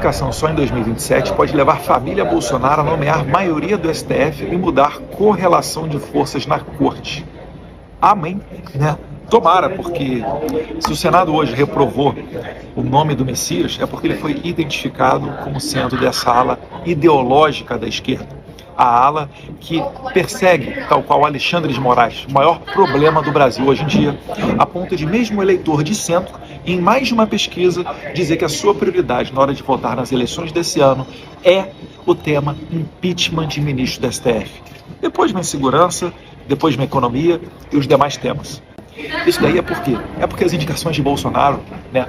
indicação só em 2027 pode levar a família Bolsonaro a nomear maioria do STF e mudar correlação de forças na corte. Amém, né? Tomara, porque se o Senado hoje reprovou o nome do Messias, é porque ele foi identificado como sendo dessa ala ideológica da esquerda. A ala que persegue, tal qual Alexandre de Moraes, o maior problema do Brasil hoje em dia, a ponto de mesmo eleitor de centro, em mais de uma pesquisa, dizer que a sua prioridade na hora de votar nas eleições desse ano é o tema impeachment de ministro do STF. Depois vem segurança, depois vem economia e os demais temas. Isso daí é por quê? É porque as indicações de Bolsonaro,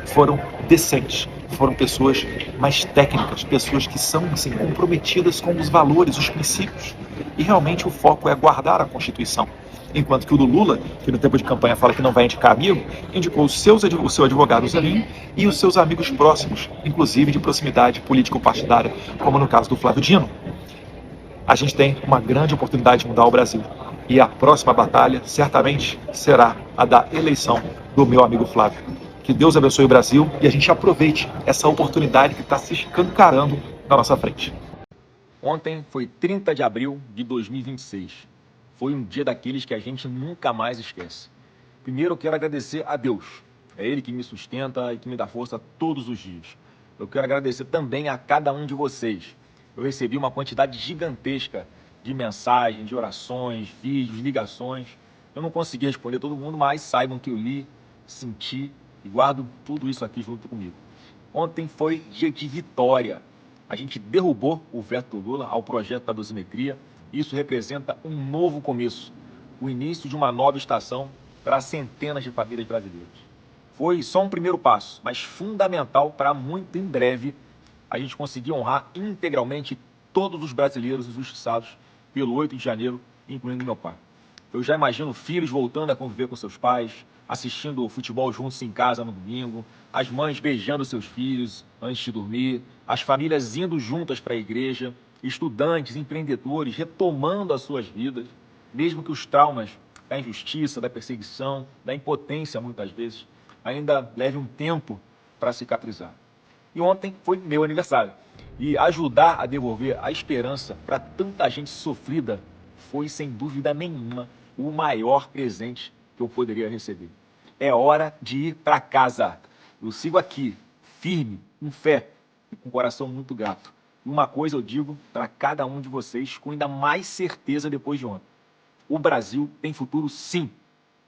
foram decentes, foram pessoas mais técnicas, pessoas que são assim, comprometidas com os valores, os princípios. E realmente o foco é guardar a Constituição. Enquanto que o do Lula, que no tempo de campanha fala que não vai indicar amigo, indicou o seu advogado Zanin e os seus amigos próximos, inclusive de proximidade político-partidária, como no caso do Flávio Dino. A gente tem uma grande oportunidade de mudar o Brasil. E a próxima batalha, certamente, será a da eleição do meu amigo Flávio. Que Deus abençoe o Brasil e a gente aproveite essa oportunidade que está se escancarando na nossa frente. Ontem foi 30 de abril de 2026. Foi um dia daqueles que a gente nunca mais esquece. Primeiro eu quero agradecer a Deus. É Ele que me sustenta e que me dá força todos os dias. Eu quero agradecer também a cada um de vocês. Eu recebi uma quantidade gigantesca de mensagens, de orações, vídeos, ligações. Eu não consegui responder todo mundo, mas saibam que eu li, senti e guardo tudo isso aqui junto comigo. Ontem foi dia de vitória. A gente derrubou o veto do Lula ao projeto da dosimetria. Isso representa um novo começo, o início de uma nova estação para centenas de famílias brasileiras. Foi só um primeiro passo, mas fundamental para muito em breve a gente conseguir honrar integralmente todos os brasileiros injustiçados pelo 8 de janeiro, incluindo meu pai. Eu já imagino filhos voltando a conviver com seus pais, assistindo futebol juntos em casa no domingo, as mães beijando seus filhos antes de dormir, as famílias indo juntas para a igreja, estudantes, empreendedores retomando as suas vidas, mesmo que os traumas da injustiça, da perseguição, da impotência, muitas vezes, ainda levem um tempo para cicatrizar. E ontem foi meu aniversário. E ajudar a devolver a esperança para tanta gente sofrida foi, sem dúvida nenhuma, o maior presente que eu poderia receber. É hora de ir para casa. Eu sigo aqui, firme, com fé e com o coração muito grato. E uma coisa eu digo para cada um de vocês com ainda mais certeza depois de ontem. O Brasil tem futuro sim,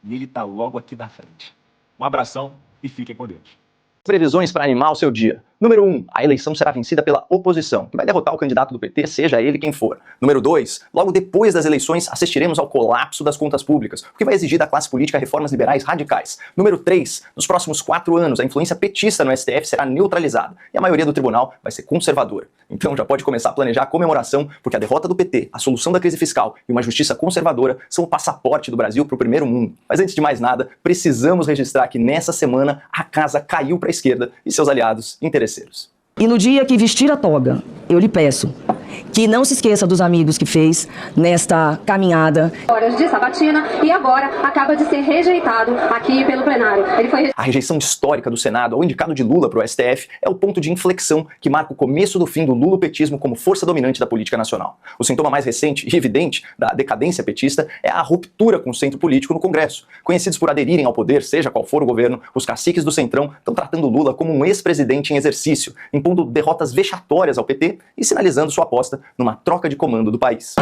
e ele está logo aqui na frente. Um abração e fiquem com Deus. Previsões para animar o seu dia. Número 1, a eleição será vencida pela oposição, que vai derrotar o candidato do PT, seja ele quem for. Número 2, logo depois das eleições assistiremos ao colapso das contas públicas, o que vai exigir da classe política reformas liberais radicais. Número 3, nos próximos 4 anos a influência petista no STF será neutralizada e a maioria do tribunal vai ser conservadora. Então já pode começar a planejar a comemoração, porque a derrota do PT, a solução da crise fiscal e uma justiça conservadora são o passaporte do Brasil para o primeiro mundo. Mas antes de mais nada, precisamos registrar que nessa semana a casa caiu para a esquerda e seus aliados interesseiros. E no dia que vestir a toga, eu lhe peço que não se esqueça dos amigos que fez nesta caminhada. Horas de sabatina e agora acaba de ser rejeitado aqui pelo plenário. A rejeição histórica do Senado ao indicado de Lula para o STF é o ponto de inflexão que marca o começo do fim do lulopetismo como força dominante da política nacional. O sintoma mais recente e evidente da decadência petista é a ruptura com o centro político no Congresso. Conhecidos por aderirem ao poder, seja qual for o governo, os caciques do Centrão estão tratando Lula como um ex-presidente em exercício, impondo derrotas vexatórias ao PT e sinalizando sua aposta numa troca de comando do país.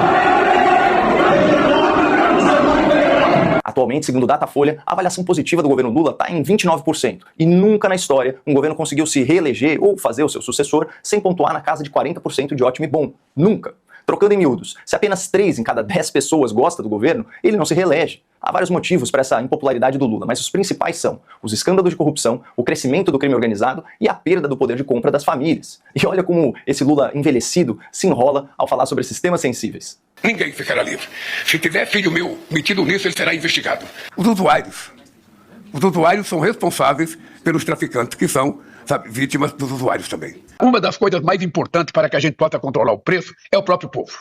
Atualmente, segundo o Datafolha, a avaliação positiva do governo Lula está em 29%. E nunca na história um governo conseguiu se reeleger ou fazer o seu sucessor sem pontuar na casa de 40% de ótimo e bom. Nunca. Trocando em miúdos, se apenas 3 em cada 10 pessoas gosta do governo, ele não se reelege. Há vários motivos para essa impopularidade do Lula, mas os principais são os escândalos de corrupção, o crescimento do crime organizado e a perda do poder de compra das famílias. E olha como esse Lula envelhecido se enrola ao falar sobre esses temas sensíveis. Ninguém ficará livre. Se tiver filho meu metido nisso, ele será investigado. Os usuários são responsáveis pelos traficantes, que são, vítimas dos usuários também. Uma das coisas mais importantes para que a gente possa controlar o preço é o próprio povo.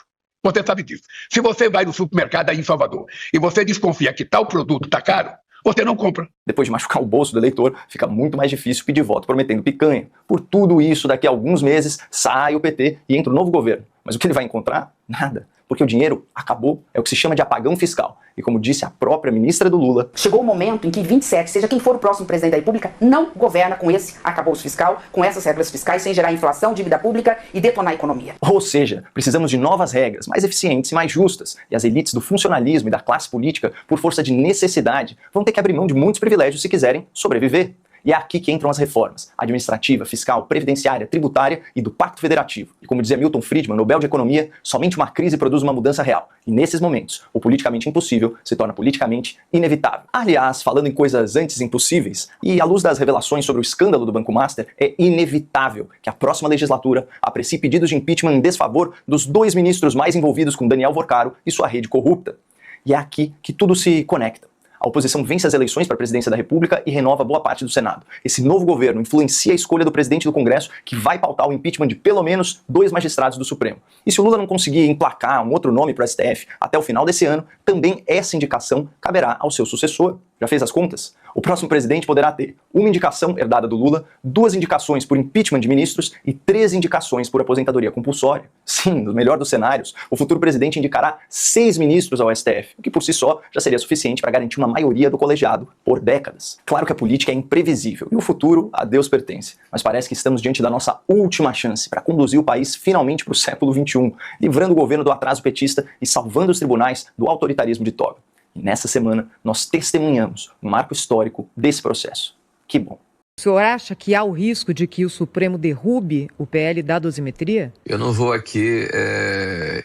Você sabe disso. Se você vai no supermercado aí em Salvador e você desconfia que tal produto está caro, você não compra. Depois de machucar o bolso do eleitor, fica muito mais difícil pedir voto prometendo picanha. Por tudo isso, daqui a alguns meses, sai o PT e entra o novo governo. Mas o que ele vai encontrar? Nada. Porque o dinheiro acabou, é o que se chama de apagão fiscal. E como disse a própria ministra do Lula... Chegou o momento em que 27, seja quem for o próximo presidente da República, não governa com esse arcabouço fiscal, com essas regras fiscais, sem gerar inflação, dívida pública e detonar a economia. Ou seja, precisamos de novas regras, mais eficientes e mais justas. E as elites do funcionalismo e da classe política, por força de necessidade, vão ter que abrir mão de muitos privilégios se quiserem sobreviver. E é aqui que entram as reformas, administrativa, fiscal, previdenciária, tributária e do Pacto Federativo. E como dizia Milton Friedman, Nobel de Economia, somente uma crise produz uma mudança real. E nesses momentos, o politicamente impossível se torna politicamente inevitável. Aliás, falando em coisas antes impossíveis, e à luz das revelações sobre o escândalo do Banco Master, é inevitável que a próxima legislatura aprecie pedidos de impeachment em desfavor dos 2 ministros mais envolvidos com Daniel Vorcaro e sua rede corrupta. E é aqui que tudo se conecta. A oposição vence as eleições para a presidência da República e renova boa parte do Senado. Esse novo governo influencia a escolha do presidente do Congresso, que vai pautar o impeachment de pelo menos 2 magistrados do Supremo. E se o Lula não conseguir emplacar um outro nome para o STF até o final desse ano, também essa indicação caberá ao seu sucessor. Já fez as contas? O próximo presidente poderá ter uma indicação herdada do Lula, 2 indicações por impeachment de ministros e 3 indicações por aposentadoria compulsória. Sim, no melhor dos cenários, o futuro presidente indicará 6 ministros ao STF, o que por si só já seria suficiente para garantir uma maioria do colegiado por décadas. Claro que a política é imprevisível e o futuro a Deus pertence, mas parece que estamos diante da nossa última chance para conduzir o país finalmente para o século XXI, livrando o governo do atraso petista e salvando os tribunais do autoritarismo de toga. E nessa semana, nós testemunhamos um marco histórico desse processo. Que bom. O senhor acha que há o risco de que o Supremo derrube o PL da dosimetria? Eu não vou aqui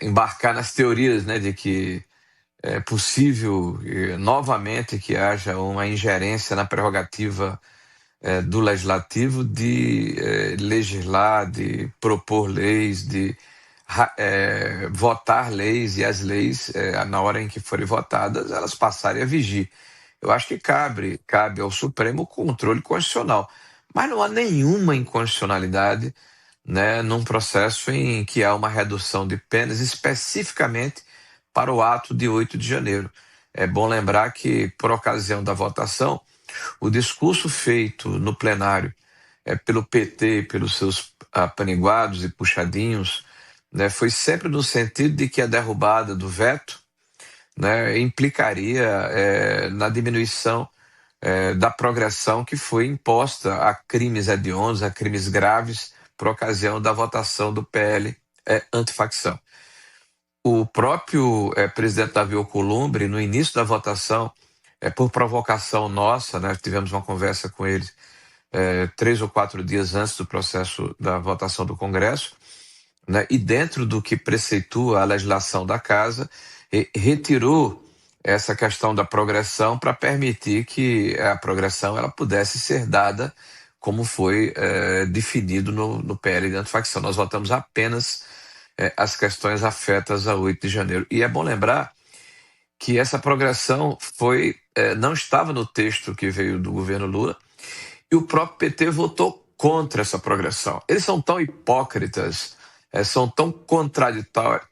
embarcar nas teorias, né, de que é possível novamente que haja uma ingerência na prerrogativa do Legislativo de legislar, de propor leis, de votar leis, e as leis, na hora em que forem votadas, elas passarem a vigir. Eu acho que cabe ao Supremo o controle constitucional. Mas não há nenhuma inconstitucionalidade, né, num processo em que há uma redução de penas especificamente para o ato de 8 de janeiro. É bom lembrar que, por ocasião da votação, o discurso feito no plenário pelo PT e pelos seus apaniguados e puxadinhos, né, foi sempre no sentido de que a derrubada do veto, né, implicaria na diminuição da progressão que foi imposta a crimes hediondos, a crimes graves, por ocasião da votação do PL antifacção. O próprio presidente Davi Alcolumbre, no início da votação, por provocação nossa, né, tivemos uma conversa com ele 3 ou 4 dias antes do processo da votação do Congresso, né, e dentro do que preceitua a legislação da Casa, retirou essa questão da progressão para permitir que a progressão ela pudesse ser dada como foi definido no PL de antifacção. Nós votamos apenas as questões afetas a 8 de janeiro. E é bom lembrar que essa progressão não estava no texto que veio do governo Lula, e o próprio PT votou contra essa progressão. Eles são tão hipócritas, são tão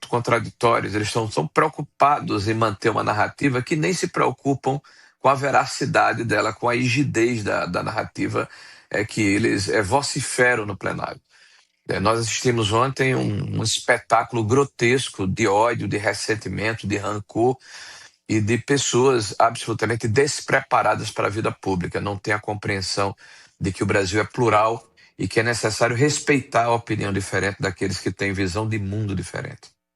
contraditórios, eles estão tão preocupados em manter uma narrativa que nem se preocupam com a veracidade dela, com a rigidez da narrativa que eles vociferam no plenário. Nós assistimos ontem um espetáculo grotesco de ódio, de ressentimento, de rancor e de pessoas absolutamente despreparadas para a vida pública. Não têm a compreensão de que o Brasil é plural e que é necessário respeitar a opinião diferente daqueles que têm visão de mundo diferente.